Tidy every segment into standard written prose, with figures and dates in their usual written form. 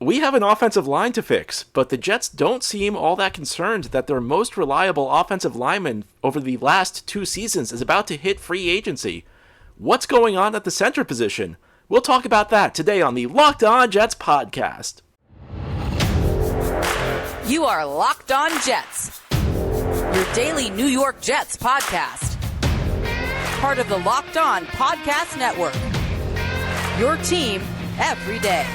We have an offensive line to fix, but the Jets don't seem all that concerned that their most reliable offensive lineman over the last 2 seasons is about to hit free agency. What's going on at the center position? We'll talk about that today on the Locked On Jets podcast. You are Locked On Jets, your daily New York Jets podcast. Part of the Locked On Podcast Network, your team every day.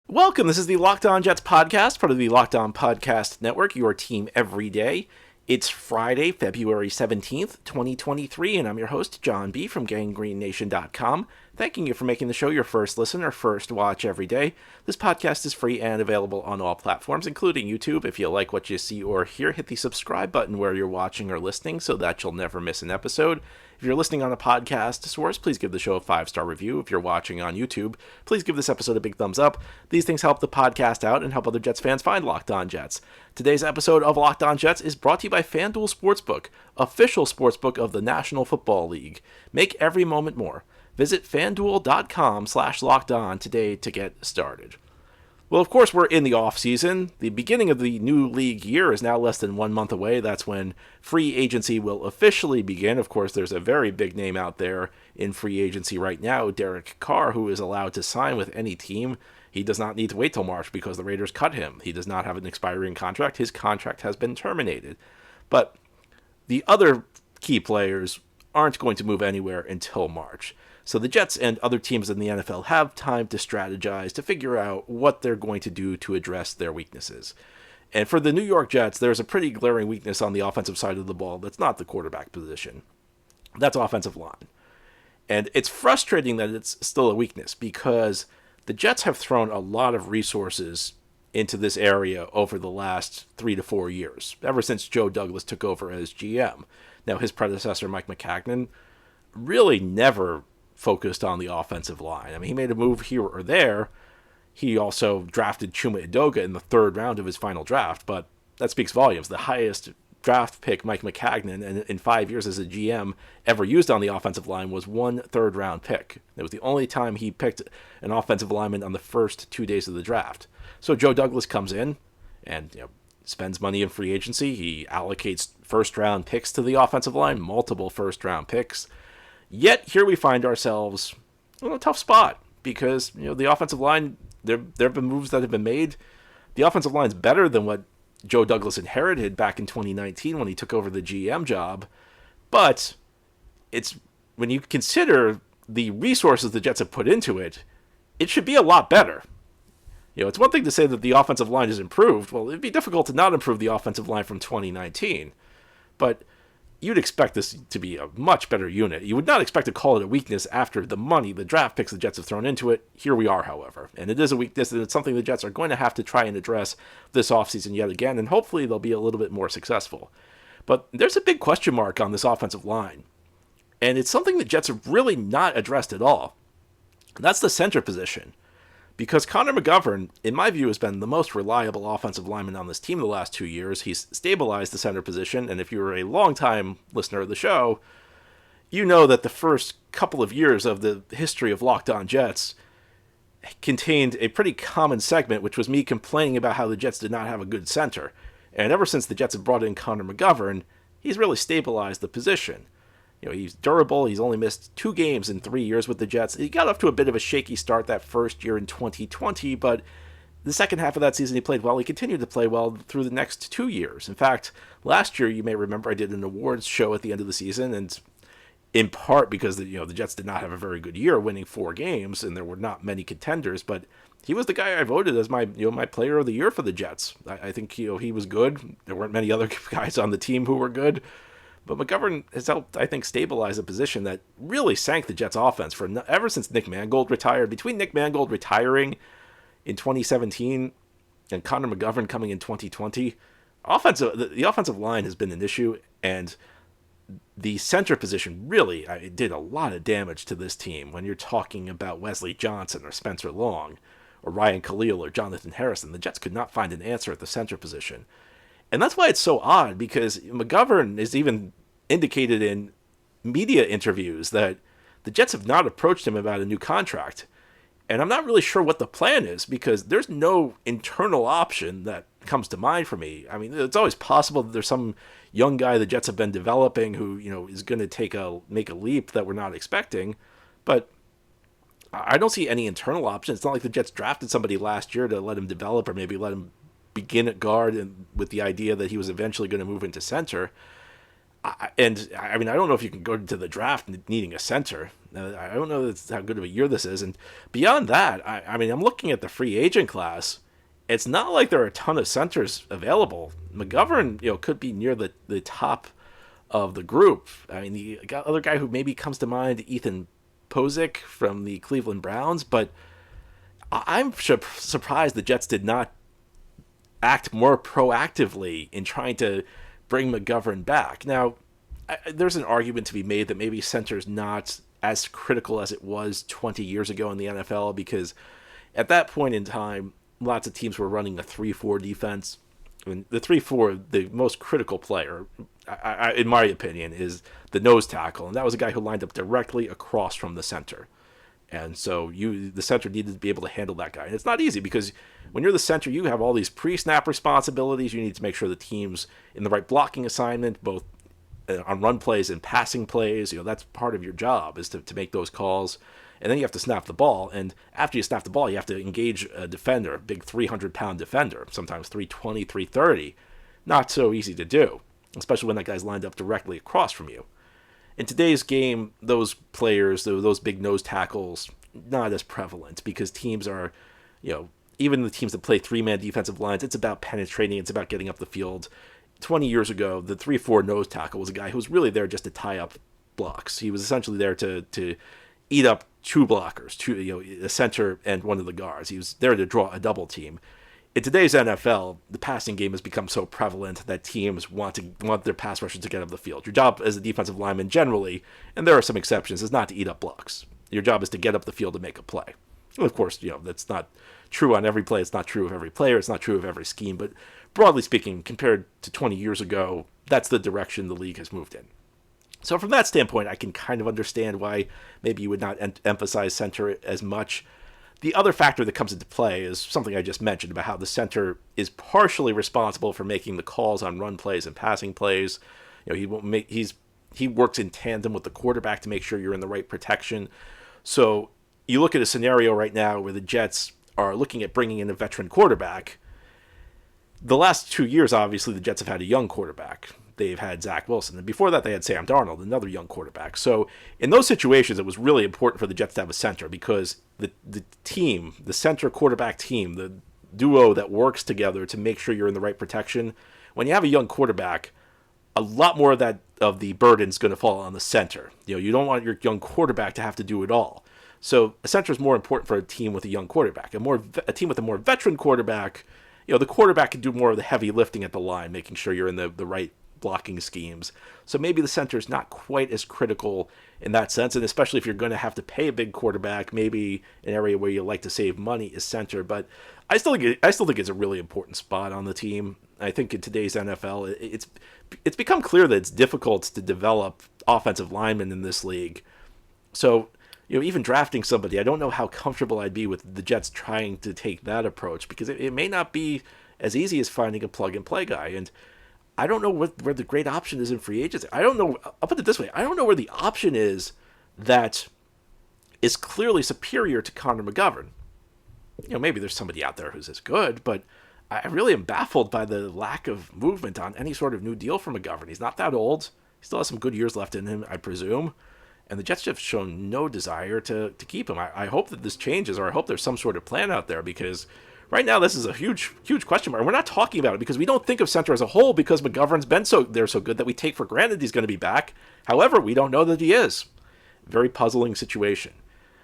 Welcome. This is the Locked On Jets podcast, part of the Locked On Podcast Network, your team every day. It's Friday, February 17th, 2023, and I'm your host, John B. from GangrenNation.com. Thanking you for making the show your first listen or first watch every day. This podcast is free and available on all platforms, including YouTube. If you like what you see or hear, hit the subscribe button where you're watching or listening so that you'll never miss an episode. If you're listening on a podcast source, please give the show a 5-star review. If you're watching on YouTube, please give this episode a big thumbs up. These things help the podcast out and help other Jets fans find Locked On Jets. Today's episode of Locked On Jets is brought to you by FanDuel Sportsbook, official sportsbook of the National Football League. Make every moment more. Visit FanDuel.com/LockedOn today to get started. Well, of course, we're in the off-season. The beginning of the new league year is now less than 1 month away. That's when free agency will officially begin. Of course, there's a very big name out there in free agency right now, Derek Carr, who is allowed to sign with any team. He does not need to wait till March because the Raiders cut him. He does not have an expiring contract. His contract has been terminated. But the other key players aren't going to move anywhere until March. So the Jets and other teams in the NFL have time to strategize to figure out what they're going to do to address their weaknesses. And for the New York Jets, there's a pretty glaring weakness on the offensive side of the ball that's not the quarterback position. That's offensive line. And it's frustrating that it's still a weakness because the Jets have thrown a lot of resources into this area over the last 3 to 4 years, ever since Joe Douglas took over as GM. Now, his predecessor, Mekhi, really never focused on the offensive line. I mean, he made a move here or there. He also drafted Chuma Edoga in the 3rd round of his final draft, but that speaks volumes. The highest draft pick Mike Maccagnan in 5 years as a GM ever used on the offensive line was 1 3rd-round pick. It was the only time he picked an offensive lineman on the first 2 days of the draft. So Joe Douglas comes in and spends money in free agency. He allocates first-round picks to the offensive line, multiple first-round picks. Yet here we find ourselves in a tough spot because the offensive line, there have been moves that have been made. The offensive line is better than what Joe Douglas inherited back in 2019 when he took over the GM job, but it's when you consider the resources the Jets have put into it, it should be a lot better. It's one thing to say that the offensive line is improved. Well, it'd be difficult to not improve the offensive line from 2019, but you'd expect this to be a much better unit. You would not expect to call it a weakness after the money, the draft picks the Jets have thrown into it. Here we are, however. And it is a weakness, and it's something the Jets are going to have to try and address this offseason yet again, and hopefully they'll be a little bit more successful. But there's a big question mark on this offensive line, and it's something the Jets have really not addressed at all. And that's the center position. Because Connor McGovern, in my view, has been the most reliable offensive lineman on this team the last 2 years. He's stabilized the center position, and if you're a longtime listener of the show, you know that the first couple of years of the history of Locked On Jets contained a pretty common segment, which was me complaining about how the Jets did not have a good center. And ever since the Jets have brought in Connor McGovern, he's really stabilized the position. He's durable. He's only missed 2 games in 3 years with the Jets. He got off to a bit of a shaky start that first year in 2020, but the second half of that season he played well. He continued to play well through the next 2 years. In fact, last year, you may remember, I did an awards show at the end of the season, and in part because the Jets did not have a very good year, winning 4 games, and there were not many contenders, but he was the guy I voted as my my player of the year for the Jets. I think he was good. There weren't many other guys on the team who were good. But McGovern has helped, I think, stabilize a position that really sank the Jets' offense ever since Nick Mangold retired. Between Nick Mangold retiring in 2017 and Connor McGovern coming in 2020, the offensive line has been an issue, and the center position really did a lot of damage to this team. When you're talking about Wesley Johnson or Spencer Long or Ryan Khalil or Jonathan Harrison, the Jets could not find an answer at the center position. And that's why it's so odd, because McGovern is even indicated in media interviews that the Jets have not approached him about a new contract. And I'm not really sure what the plan is, because there's no internal option that comes to mind for me. I mean, it's always possible that there's some young guy the Jets have been developing who, is going to make a leap that we're not expecting. But I don't see any internal option. It's not like the Jets drafted somebody last year to let him develop, or maybe let him begin at guard and with the idea that he was eventually going to move into center. I don't know if you can go to the draft needing a center. I don't know how good of a year this is. And beyond that, I'm looking at the free agent class. It's not like there are a ton of centers available. McGovern, could be near the top of the group. I mean, the other guy who maybe comes to mind, Ethan Pozick from the Cleveland Browns, but I'm surprised the Jets did not act more proactively in trying to bring McGovern back. Now, there's an argument to be made that maybe center's not as critical as it was 20 years ago in the NFL, because at that point in time, lots of teams were running a 3-4 defense. I mean, the 3-4, the most critical player, in my opinion, is the nose tackle, and that was a guy who lined up directly across from the center. And so the center needed to be able to handle that guy. And it's not easy, because when you're the center, you have all these pre-snap responsibilities. You need to make sure the team's in the right blocking assignment, both on run plays and passing plays. That's part of your job, is to make those calls. And then you have to snap the ball. And after you snap the ball, you have to engage a defender, a big 300-pound defender, sometimes 320, 330. Not so easy to do, especially when that guy's lined up directly across from you. In today's game, those players, those big nose tackles, not as prevalent, because teams are, even the teams that play three-man defensive lines, it's about penetrating, it's about getting up the field. 20 years ago, the 3-4 nose tackle was a guy who was really there just to tie up blocks. He was essentially there to eat up two blockers, a center and one of the guards. He was there to draw a double team. In today's NFL, the passing game has become so prevalent that teams want their pass rushers to get up the field. Your job as a defensive lineman generally, and there are some exceptions, is not to eat up blocks. Your job is to get up the field and make a play. And of course, that's not true on every play. It's not true of every player. It's not true of every scheme. But broadly speaking, compared to 20 years ago, that's the direction the league has moved in. So from that standpoint, I can kind of understand why maybe you would not emphasize center as much. The other factor that comes into play is something I just mentioned about how the center is partially responsible for making the calls on run plays and passing plays. He works in tandem with the quarterback to make sure you're in the right protection. So you look at a scenario right now where the Jets are looking at bringing in a veteran quarterback. The last 2 years, obviously, the Jets have had a young quarterback. They've had Zach Wilson. And before that, they had Sam Darnold, another young quarterback. So in those situations, it was really important for the Jets to have a center, because the team, the center quarterback team, the duo that works together to make sure you're in the right protection, when you have a young quarterback, a lot more of the burden is going to fall on the center. You don't want your young quarterback to have to do it all. So a center is more important for a team with a young quarterback. A team with a more veteran quarterback, the quarterback can do more of the heavy lifting at the line, making sure you're in the right blocking schemes. So maybe the center is not quite as critical in that sense, and especially if you're going to have to pay a big quarterback, maybe an area where you like to save money is center. But I still think it's a really important spot on the team. I think in today's NFL, it's become clear that it's difficult to develop offensive linemen in this league. So even drafting somebody, I don't know how comfortable I'd be with the Jets trying to take that approach, because it may not be as easy as finding a plug-and-play guy. And I don't know where the great option is in free agency. I don't know. I'll put it this way. I don't know where the option is that is clearly superior to Connor McGovern. Maybe there's somebody out there who's as good, but I really am baffled by the lack of movement on any sort of new deal for McGovern. He's not that old. He still has some good years left in him, I presume. And the Jets have shown no desire to keep him. I hope that this changes, or I hope there's some sort of plan out there, because right now this is a huge question mark. We're not talking about it because we don't think of center as a whole, because McGovern's been so good that we take for granted he's going to be back. However, we don't know that he is. Very puzzling situation.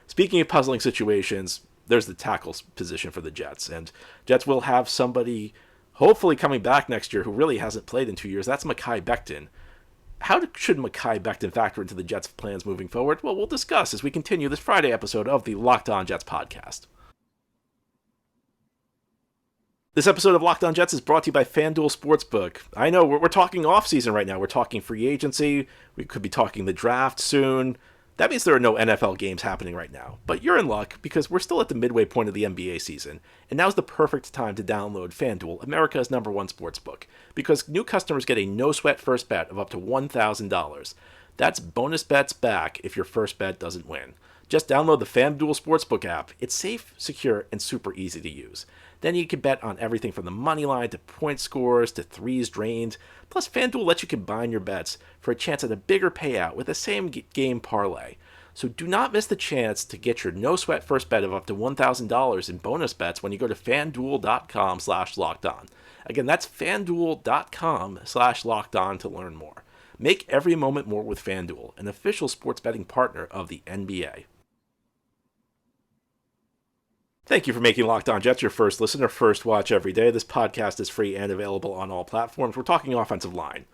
Speaking of puzzling situations, there's the tackles position for the Jets. And Jets will have somebody hopefully coming back next year who really hasn't played in 2 years. That's Makai Beckton. How should Makai Beckton factor into the Jets' plans moving forward? Well, we'll discuss as we continue this Friday episode of the Locked On Jets podcast. This episode of Locked On Jets is brought to you by FanDuel Sportsbook. I know we're talking off-season right now. We're talking free agency. We could be talking the draft soon. That means there are no NFL games happening right now. But you're in luck because we're still at the midway point of the NBA season. And now's the perfect time to download FanDuel, America's #1 sportsbook. Because new customers get a no-sweat first bet of up to $1,000. That's bonus bets back if your first bet doesn't win. Just download the FanDuel Sportsbook app. It's safe, secure, and super easy to use. Then you can bet on everything from the money line to point scores to threes drained. Plus, FanDuel lets you combine your bets for a chance at a bigger payout with the same game parlay. So do not miss the chance to get your no-sweat first bet of up to $1,000 in bonus bets when you go to FanDuel.com/lockedon. Again, that's FanDuel.com/lockedon to learn more. Make every moment more with FanDuel, an official sports betting partner of the NBA. Thank you for making Locked On Jets your first listen or first watch every day. This podcast is free and available on all platforms. We're talking offensive line,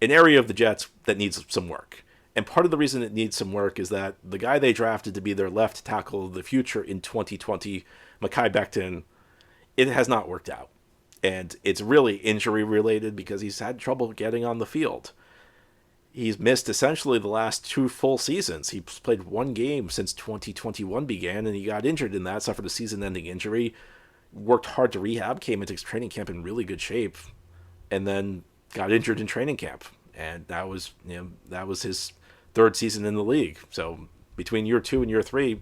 an area of the Jets that needs some work. And part of the reason it needs some work is that the guy they drafted to be their left tackle of the future in 2020, Makai Beckton, it has not worked out. And it's really injury related because he's had trouble getting on the field. He's missed essentially the last 2 full seasons. He's played 1 game since 2021 began, and he got injured in that, suffered a season-ending injury, worked hard to rehab, came into training camp in really good shape, and then got injured in training camp. And that was his 3rd season in the league. So between year 2 and year 3,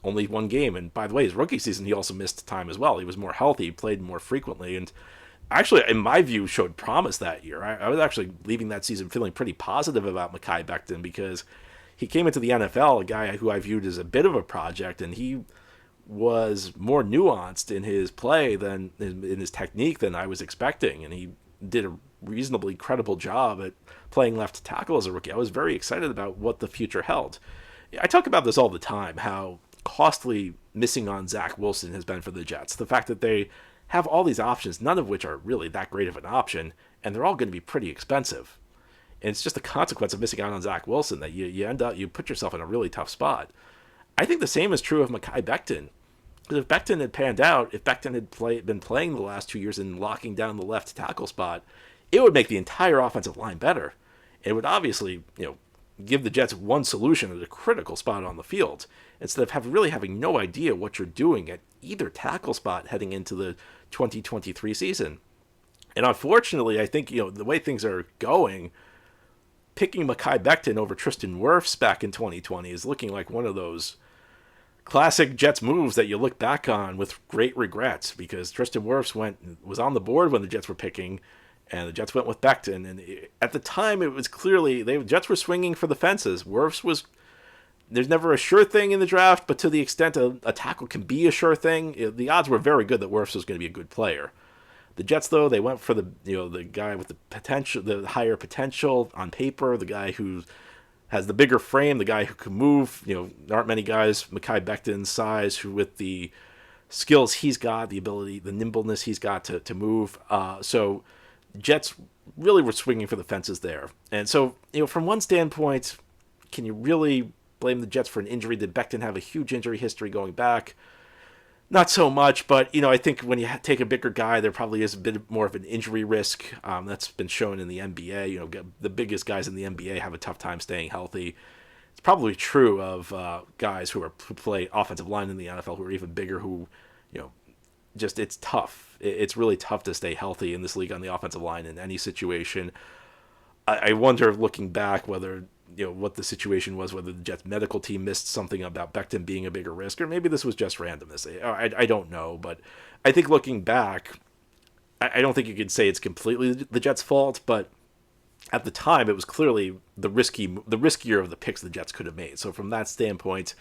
only 1 game. And by the way, his rookie season, he also missed time as well. He was more healthy, played more frequently, and actually, in my view, showed promise that year. I was actually leaving that season feeling pretty positive about Makai Beckton because he came into the NFL, a guy who I viewed as a bit of a project, and he was more nuanced in his play than in his technique than I was expecting, and he did a reasonably credible job at playing left tackle as a rookie. I was very excited about what the future held. I talk about this all the time, how costly missing on Zach Wilson has been for the Jets. The fact that they have all these options, none of which are really that great of an option, and they're all going to be pretty expensive. And it's just a consequence of missing out on Zach Wilson that you put yourself in a really tough spot. I think the same is true of Makai Beckton. Because if Becton had panned out, if Becton had been playing the last 2 years and locking down the left tackle spot, it would make the entire offensive line better. It would obviously, give the Jets one solution at a critical spot on the field, instead of having no idea what you're doing at either tackle spot heading into the 2023 season. And unfortunately, I think, the way things are going, picking Makai Beckton over Tristan Wirfs back in 2020 is looking like one of those classic Jets moves that you look back on with great regrets, because Tristan Wirfs was on the board when the Jets were picking, and the Jets went with Becton. And at the time, it was clearly the Jets were swinging for the fences. There's never a sure thing in the draft, but to the extent a tackle can be a sure thing, the odds were very good that Wirfs was going to be a good player. The Jets, though, they went for the guy with the potential, the higher potential on paper, the guy who has the bigger frame, the guy who can move. There aren't many guys Makai Beckton's size who, with the skills he's got, the ability, the nimbleness he's got to move. So Jets really were swinging for the fences there. And so, from one standpoint, can you really blame the Jets for an injury? Did Becton have a huge injury history going back? Not so much, but, I think when you take a bigger guy, there probably is a bit more of an injury risk. That's been shown in the NBA. The biggest guys in the NBA have a tough time staying healthy. It's probably true of guys who play offensive line in the NFL who are even bigger, who, just it's tough. It's really tough to stay healthy in this league on the offensive line in any situation. I wonder, looking back, whether what the situation was, whether the Jets medical team missed something about Becton being a bigger risk, or maybe this was just randomness. I don't know, but I think looking back, I don't think you could say it's completely the Jets' fault, but at the time it was clearly the riskier of the picks the Jets could have made. So from that standpoint,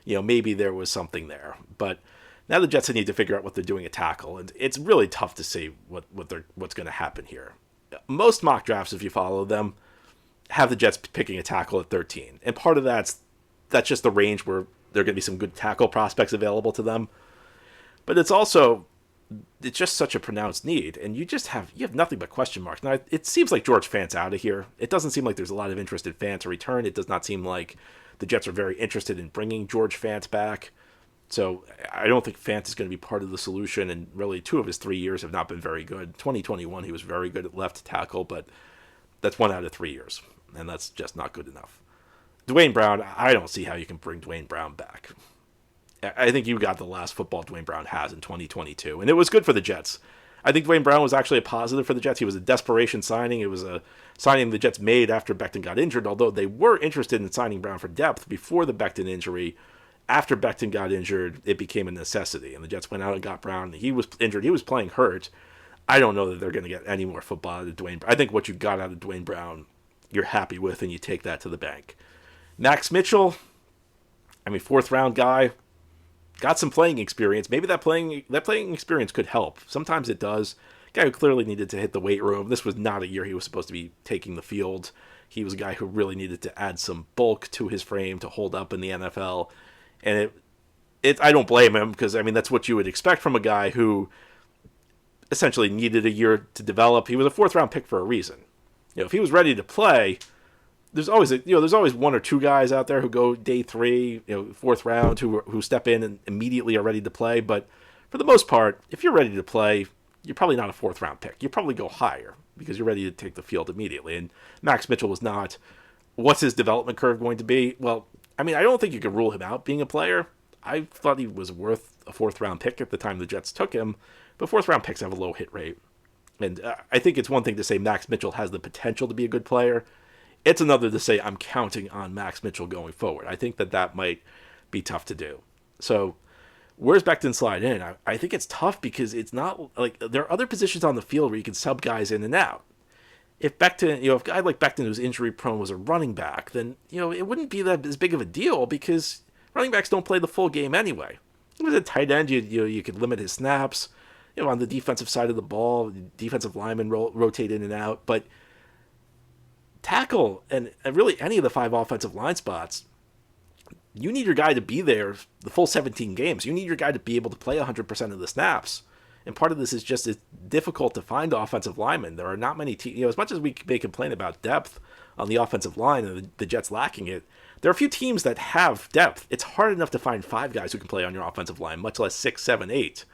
maybe there was something there. But now the Jets need to figure out what they're doing at tackle, and it's really tough to say what's going to happen here. Most mock drafts, if you follow them, have the Jets picking a tackle at 13. And part of that's just the range where there are going to be some good tackle prospects available to them. But it's just such a pronounced need, and you have nothing but question marks. Now, it seems like George Fant's out of here. It doesn't seem like there's a lot of interest in Fant to return. It does not seem like the Jets are very interested in bringing George Fant back. So I don't think Fant is going to be part of the solution, and really 2 of his 3 years have not been very good. 2021, he was very good at left tackle, but that's 1 out of 3 years, and that's just not good enough. Dwayne Brown, I don't see how you can bring Dwayne Brown back. I think you got the last football Dwayne Brown has in 2022, and it was good for the Jets. I think Dwayne Brown was actually a positive for the Jets. He was a desperation signing. It was a signing the Jets made after Becton got injured, although they were interested in signing Brown for depth before the Becton injury. After Becton got injured, it became a necessity, and the Jets went out and got Brown. He was injured. He was playing hurt. I don't know that they're going to get any more football out of Dwayne Brown. I think what you got out of Dwayne Brown, you're happy with, and you take that to the bank. Max Mitchell, 4th-round guy, got some playing experience. Maybe that playing experience could help. Sometimes it does. Guy who clearly needed to hit the weight room. This was not a year he was supposed to be taking the field. He was a guy who really needed to add some bulk to his frame to hold up in the NFL. And I don't blame him, because that's what you would expect from a guy who essentially needed a year to develop. He was a 4th-round pick for a reason. If he was ready to play, there's always 1 or 2 guys out there who go day 3, 4th round, who step in and immediately are ready to play. But for the most part, if you're ready to play, you're probably not a 4th-round pick. You probably go higher because you're ready to take the field immediately. And Max Mitchell was not. What's his development curve going to be? Well, I don't think you can rule him out being a player. I thought he was worth a 4th-round pick at the time the Jets took him, but 4th-round picks have a low hit rate. And I think it's one thing to say Max Mitchell has the potential to be a good player. It's another to say I'm counting on Max Mitchell going forward. I think that might be tough to do. So where's Becton slide in? I think it's tough because it's not like there are other positions on the field where you can sub guys in and out. If Becton, if a guy like Becton who's injury prone was a running back, then it wouldn't be that as big of a deal because running backs don't play the full game anyway. With a tight end, you could limit his snaps. On the defensive side of the ball, defensive linemen rotate in and out, but tackle and really any of the 5 offensive line spots, you need your guy to be there the full 17 games. You need your guy to be able to play 100% of the snaps. And part of this is just it's difficult to find offensive linemen. There are not many teams, as much as we may complain about depth on the offensive line and the Jets lacking it, there are a few teams that have depth. It's hard enough to find 5 guys who can play on your offensive line, much less 6, 7, 8.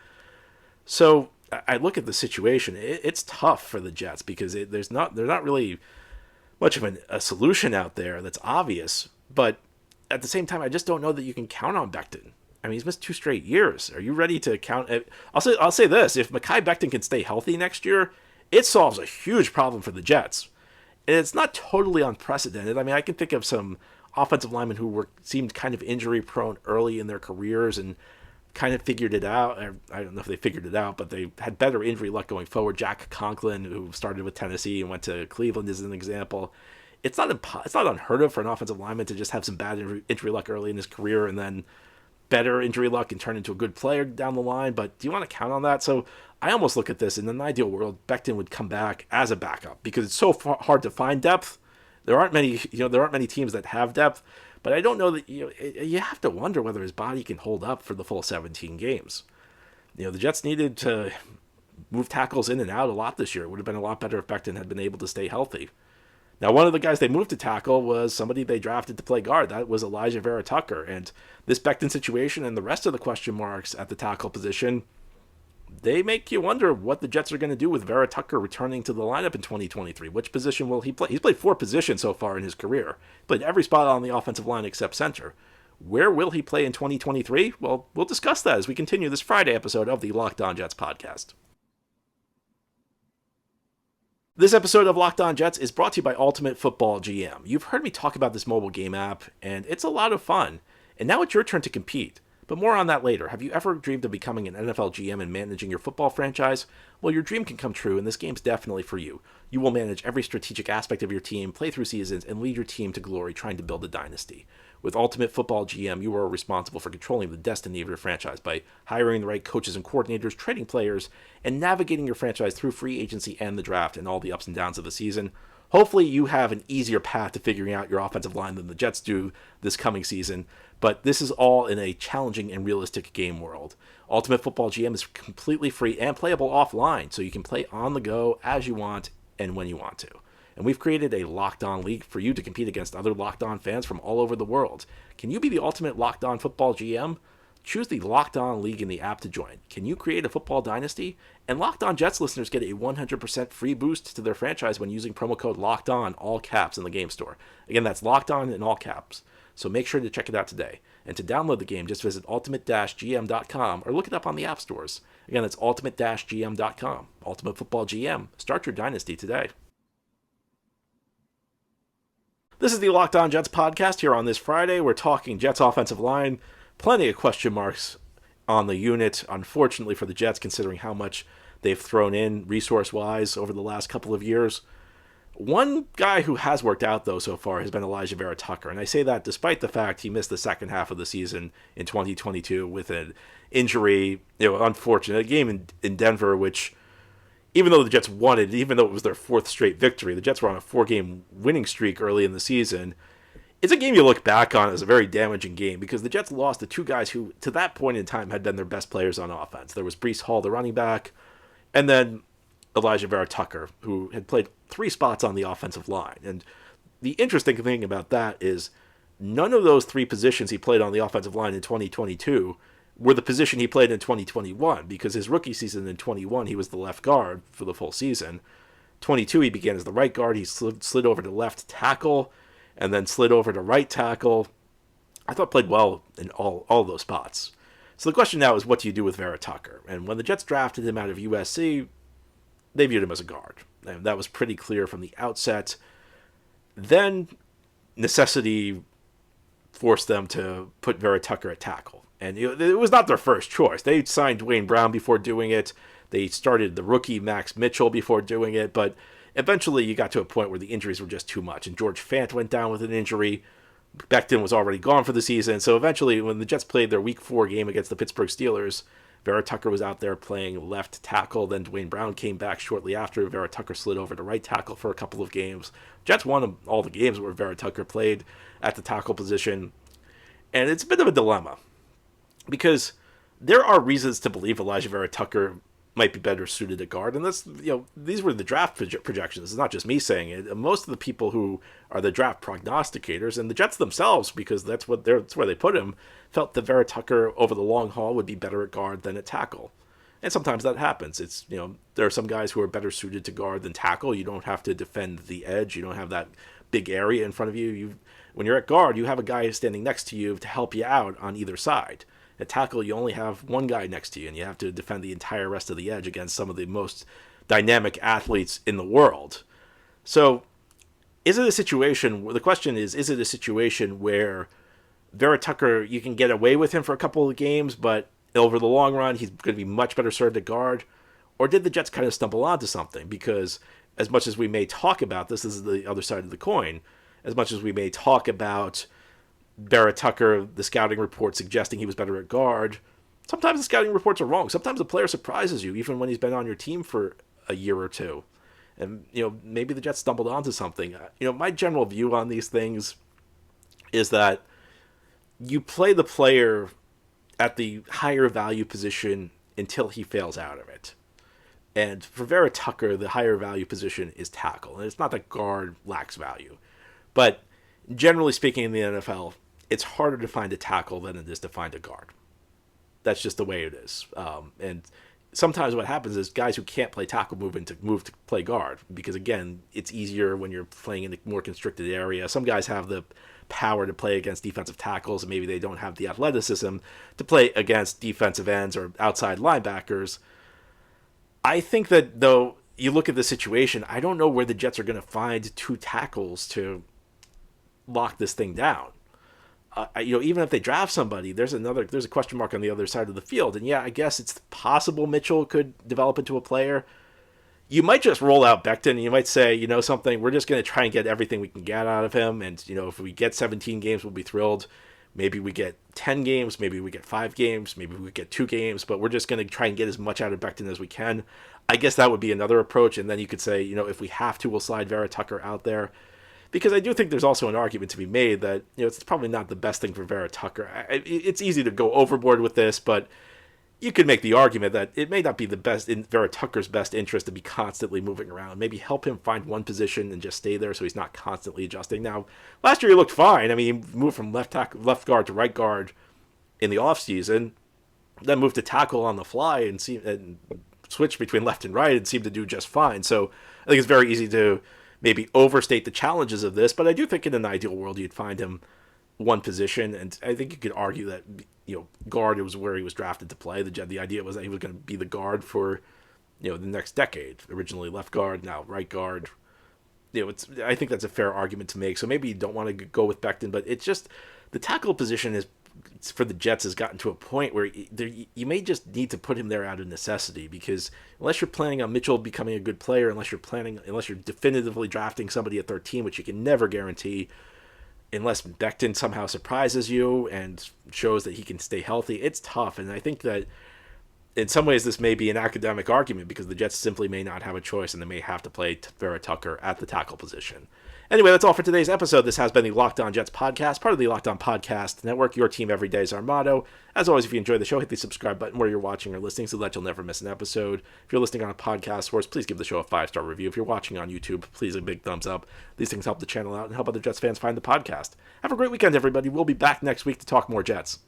So I look at the situation. It's tough for the Jets because there's not really much of a solution out there that's obvious. But at the same time, I just don't know that you can count on Becton. He's missed 2 straight years. Are you ready to count? I'll say this: if Makai Beckton can stay healthy next year, it solves a huge problem for the Jets. And it's not totally unprecedented. I can think of some offensive linemen who seemed kind of injury prone early in their careers and kind of figured it out. I don't know if they figured it out, but they had better injury luck going forward. Jack Conklin, who started with Tennessee and went to Cleveland, is an example. It's not unheard of for an offensive lineman to just have some bad injury luck early in his career and then better injury luck and turn into a good player down the line. But do you want to count on that? So I almost look at this in an ideal world, Becton would come back as a backup because it's so hard to find depth. There aren't many teams that have depth. But I don't know that you have to wonder whether his body can hold up for the full 17 games. The Jets needed to move tackles in and out a lot this year. It would have been a lot better if Becton had been able to stay healthy. Now, one of the guys they moved to tackle was somebody they drafted to play guard. That was Alijah-Vera Tucker. And this Becton situation and the rest of the question marks at the tackle position, they make you wonder what the Jets are going to do with Vera Tucker returning to the lineup in 2023. Which position will he play? He's played 4 positions so far in his career. Played every spot on the offensive line except center. Where will he play in 2023? Well, we'll discuss that as we continue this Friday episode of the Locked On Jets podcast. This episode of Locked On Jets is brought to you by Ultimate Football GM. You've heard me talk about this mobile game app, and it's a lot of fun. And now it's your turn to compete. But more on that later. Have you ever dreamed of becoming an NFL GM and managing your football franchise? Well, your dream can come true, and this game's definitely for you. You will manage every strategic aspect of your team, play through seasons, and lead your team to glory trying to build a dynasty. With Ultimate Football GM, you are responsible for controlling the destiny of your franchise by hiring the right coaches and coordinators, trading players, and navigating your franchise through free agency and the draft and all the ups and downs of the season. Hopefully you have an easier path to figuring out your offensive line than the Jets do this coming season, but this is all in a challenging and realistic game world. Ultimate Football GM is completely free and playable offline, so you can play on the go as you want and when you want to. And we've created a Locked On League for you to compete against other Locked On fans from all over the world. Can you be the ultimate Locked On Football GM? Choose the Locked On League in the app to join. Can you create a football dynasty? And Locked On Jets listeners get a 100% free boost to their franchise when using promo code Locked On, all caps, in the game store. Again, that's Locked On in all caps. So make sure to check it out today. And to download the game, just visit ultimate-gm.com or look it up on the app stores. Again, that's ultimate-gm.com. Ultimate Football GM. Start your dynasty today. This is the Locked On Jets podcast here on this Friday. We're talking Jets offensive line. Plenty of question marks on the unit, unfortunately for the Jets, considering how much they've thrown in resource-wise over the last couple of years. One guy who has worked out, though, so far has been Alijah-Vera Tucker, and I say that despite the fact he missed the second half of the season in 2022 with an injury, unfortunate. A game in Denver, which, even though the Jets won it, even though it was their fourth straight victory, the Jets were on a 4-game winning streak early in the season. It's a game you look back on as a very damaging game because the Jets lost to two guys who, to that point in time, had been their best players on offense. There was Breece Hall, the running back, and then Alijah-Vera Tucker, who had played 3 spots on the offensive line. And the interesting thing about that is none of those 3 positions he played on the offensive line in 2022 were the position he played in 2021, because his rookie season in 21, he was the left guard for the full season. 22, he began as the right guard. He slid over to left tackle, and then slid over to right tackle. I thought played well in all those spots. So the question now is, what do you do with Vera Tucker? And when the Jets drafted him out of USC, they viewed him as a guard. And that was pretty clear from the outset. Then necessity forced them to put Vera Tucker at tackle. And it was not their first choice. They signed Dwayne Brown before doing it. They started the rookie Max Mitchell before doing it, but eventually you got to a point where the injuries were just too much, and George Fant went down with an injury. Becton was already gone for the season, so eventually when the Jets played their Week 4 game against the Pittsburgh Steelers, Vera Tucker was out there playing left tackle. Then Dwayne Brown came back shortly after. Vera Tucker slid over to right tackle for a couple of games. Jets won all the games where Vera Tucker played at the tackle position, and it's a bit of a dilemma because there are reasons to believe Alijah-Vera Tucker might be better suited at guard, and that's, these were the draft projections. It's not just me saying it. Most of the people who are the draft prognosticators, and the Jets themselves, because that's where they put him, felt that Vera Tucker over the long haul would be better at guard than at tackle. And sometimes that happens. It's, there are some guys who are better suited to guard than tackle. You don't have to defend the edge. You don't have that big area in front of you. When you're at guard, you have a guy standing next to you to help you out on either side. At tackle, you only have one guy next to you, and you have to defend the entire rest of the edge against some of the most dynamic athletes in the world. So, is it a situation where Vera Tucker, you can get away with him for a couple of games, but over the long run, he's going to be much better served at guard? Or did the Jets kind of stumble onto something? Because as much as we may talk about this is the other side of the coin, as much as we may talk about Vera Tucker, the scouting report suggesting he was better at guard, sometimes the scouting reports are wrong. Sometimes the player surprises you, even when he's been on your team for a year or two. And, maybe the Jets stumbled onto something. My general view on these things is that you play the player at the higher value position until he fails out of it. And for Vera Tucker, the higher value position is tackle. And it's not that guard lacks value. But generally speaking in the NFL, it's harder to find a tackle than it is to find a guard. That's just the way it is. And sometimes what happens is guys who can't play tackle move to play guard because, again, it's easier when you're playing in a more constricted area. Some guys have the power to play against defensive tackles, and maybe they don't have the athleticism to play against defensive ends or outside linebackers. I think that, though, you look at the situation, I don't know where the Jets are going to find 2 tackles to lock this thing down. Even if they draft somebody, there's a question mark on the other side of the field. And yeah, I guess it's possible Mitchell could develop into a player. You might just roll out Becton and you might say, something, we're just going to try and get everything we can get out of him. And, if we get 17 games, we'll be thrilled. Maybe we get 10 games, maybe we get 5 games, maybe we get 2 games, but we're just going to try and get as much out of Becton as we can. I guess that would be another approach. And then you could say, if we have to, we'll slide Vera Tucker out there. Because I do think there's also an argument to be made that, it's probably not the best thing for Vera Tucker. It's easy to go overboard with this, but you could make the argument that it may not be the best in Vera Tucker's best interest to be constantly moving around. Maybe help him find one position and just stay there so he's not constantly adjusting. Now, last year he looked fine. I mean, he moved from left guard to right guard in the offseason, then moved to tackle on the fly and switch between left and right and seemed to do just fine. So I think it's very easy to maybe overstate the challenges of this, but I do think in an ideal world you'd find him one position, and I think you could argue that guard was where he was drafted to play. The idea was that he was going to be the guard for the next decade. Originally left guard, now right guard. I think that's a fair argument to make. So maybe you don't want to go with Becton, but it's just the tackle position is for the Jets has gotten to a point where you may just need to put him there out of necessity, because unless you're planning on Mitchell becoming a good player, unless you're definitively drafting somebody at 13, which you can never guarantee, unless Becton somehow surprises you and shows that he can stay healthy, it's tough. And I think that in some ways this may be an academic argument, because the Jets simply may not have a choice and they may have to play Vera Tucker at the tackle position. Anyway, that's all for today's episode. This has been the Locked On Jets podcast, part of the Locked On Podcast Network. Your team every day is our motto. As always, if you enjoy the show, hit the subscribe button where you're watching or listening so that you'll never miss an episode. If you're listening on a podcast source, please give the show a 5-star review. If you're watching on YouTube, please a big thumbs up. These things help the channel out and help other Jets fans find the podcast. Have a great weekend, everybody. We'll be back next week to talk more Jets.